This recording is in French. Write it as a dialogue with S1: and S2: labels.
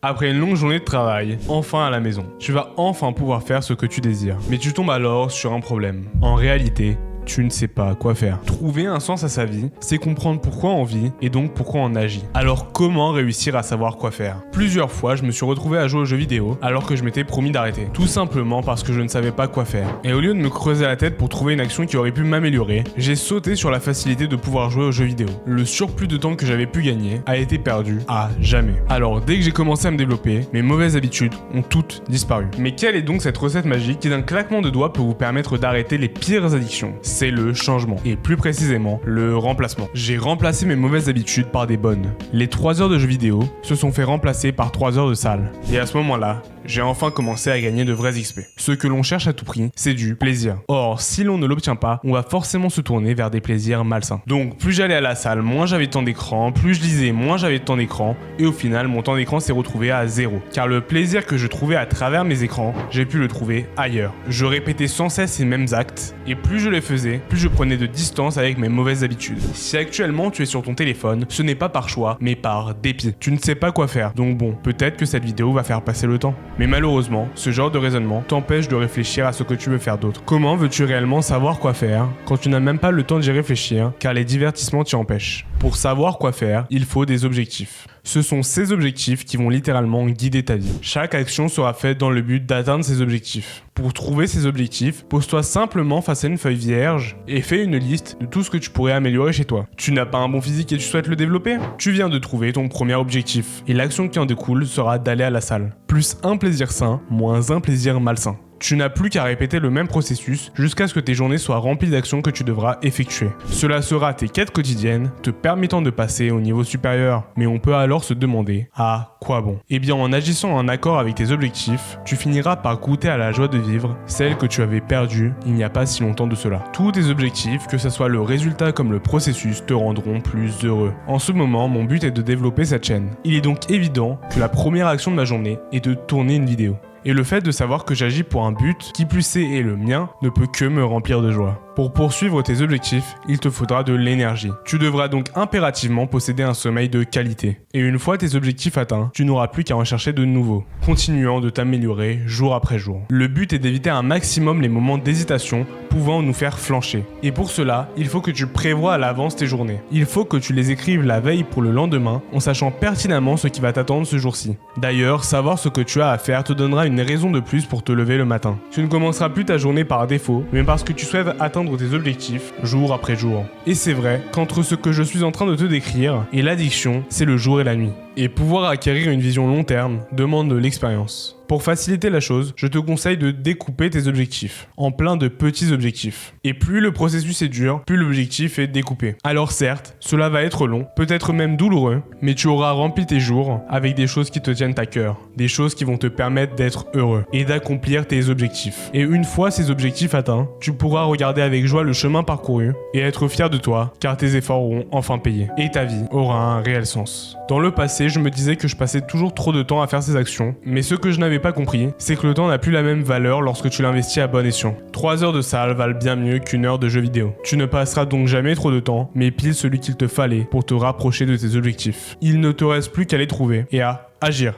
S1: Après une longue journée de travail, enfin à la maison, tu vas enfin pouvoir faire ce que tu désires. Mais tu tombes alors sur un problème. En réalité, tu ne sais pas quoi faire. Trouver un sens à sa vie, c'est comprendre pourquoi on vit et donc pourquoi on agit. Alors comment réussir à savoir quoi faire? Plusieurs fois, je me suis retrouvé à jouer aux jeux vidéo alors que je m'étais promis d'arrêter. Tout simplement parce que je ne savais pas quoi faire. Et au lieu de me creuser la tête pour trouver une action qui aurait pu m'améliorer, j'ai sauté sur la facilité de pouvoir jouer aux jeux vidéo. Le surplus de temps que j'avais pu gagner a été perdu à jamais. Alors dès que j'ai commencé à me développer, mes mauvaises habitudes ont toutes disparu. Mais quelle est donc cette recette magique qui d'un claquement de doigts peut vous permettre d'arrêter les pires addictions? C'est le changement, et plus précisément, le remplacement. J'ai remplacé mes mauvaises habitudes par des bonnes. Les 3 heures de jeux vidéo se sont fait remplacer par 3 heures de salle. Et à ce moment-là, j'ai enfin commencé à gagner de vrais XP. Ce que l'on cherche à tout prix, c'est du plaisir. Or, si l'on ne l'obtient pas, on va forcément se tourner vers des plaisirs malsains. Donc, plus j'allais à la salle, moins j'avais de temps d'écran, plus je lisais, moins j'avais de temps d'écran, et au final, mon temps d'écran s'est retrouvé à 0. Car le plaisir que je trouvais à travers mes écrans, j'ai pu le trouver ailleurs. Je répétais sans cesse ces mêmes actes, et plus je les faisais, plus je prenais de distance avec mes mauvaises habitudes. Si actuellement tu es sur ton téléphone, ce n'est pas par choix, mais par dépit. Tu ne sais pas quoi faire, donc bon, peut-être que cette vidéo va faire passer le temps. Mais malheureusement, ce genre de raisonnement t'empêche de réfléchir à ce que tu veux faire d'autre. Comment veux-tu réellement savoir quoi faire quand tu n'as même pas le temps d'y réfléchir, car les divertissements t'y empêchent? Pour savoir quoi faire, il faut des objectifs. Ce sont ces objectifs qui vont littéralement guider ta vie. Chaque action sera faite dans le but d'atteindre ces objectifs. Pour trouver ces objectifs, pose-toi simplement face à une feuille vierge et fais une liste de tout ce que tu pourrais améliorer chez toi. Tu n'as pas un bon physique et tu souhaites le développer? Tu viens de trouver ton premier objectif et l'action qui en découle sera d'aller à la salle. Plus un plaisir sain, moins un plaisir malsain. Tu n'as plus qu'à répéter le même processus jusqu'à ce que tes journées soient remplies d'actions que tu devras effectuer. Cela sera tes quêtes quotidiennes te permettant de passer au niveau supérieur. Mais on peut alors se demander, à quoi bon? Eh bien en agissant en accord avec tes objectifs, tu finiras par goûter à la joie de vivre, celle que tu avais perdue il n'y a pas si longtemps de cela. Tous tes objectifs, que ce soit le résultat comme le processus, te rendront plus heureux. En ce moment, mon but est de développer cette chaîne. Il est donc évident que la première action de ma journée est de tourner une vidéo. Et le fait de savoir que j'agis pour un but, qui plus est le mien, ne peut que me remplir de joie. Pour poursuivre tes objectifs, il te faudra de l'énergie. Tu devras donc impérativement posséder un sommeil de qualité. Et une fois tes objectifs atteints, tu n'auras plus qu'à en chercher de nouveaux, continuant de t'améliorer jour après jour. Le but est d'éviter un maximum les moments d'hésitation pouvant nous faire flancher. Et pour cela, il faut que tu prévois à l'avance tes journées. Il faut que tu les écrives la veille pour le lendemain, en sachant pertinemment ce qui va t'attendre ce jour-ci. D'ailleurs, savoir ce que tu as à faire te donnera une raison de plus pour te lever le matin. Tu ne commenceras plus ta journée par défaut, mais parce que tu souhaites atteindre tes objectifs jour après jour. Et c'est vrai qu'entre ce que je suis en train de te décrire et l'addiction, c'est le jour et la nuit. Et pouvoir acquérir une vision long terme demande de l'expérience. Pour faciliter la chose, je te conseille de découper tes objectifs en plein de petits objectifs. Et plus le processus est dur, plus l'objectif est découpé. Alors certes, cela va être long, peut-être même douloureux, mais tu auras rempli tes jours avec des choses qui te tiennent à cœur, des choses qui vont te permettre d'être heureux et d'accomplir tes objectifs. Et une fois ces objectifs atteints, tu pourras regarder avec joie le chemin parcouru et être fier de toi, car tes efforts auront enfin payé. Et ta vie aura un réel sens. Dans le passé, je me disais que je passais toujours trop de temps à faire ces actions, mais ce que je n'avais pas compris, c'est que le temps n'a plus la même valeur lorsque tu l'investis à bon escient. 3 heures de salle valent bien mieux qu'1 heure de jeu vidéo. Tu ne passeras donc jamais trop de temps, mais pile celui qu'il te fallait pour te rapprocher de tes objectifs. Il ne te reste plus qu'à les trouver et à agir.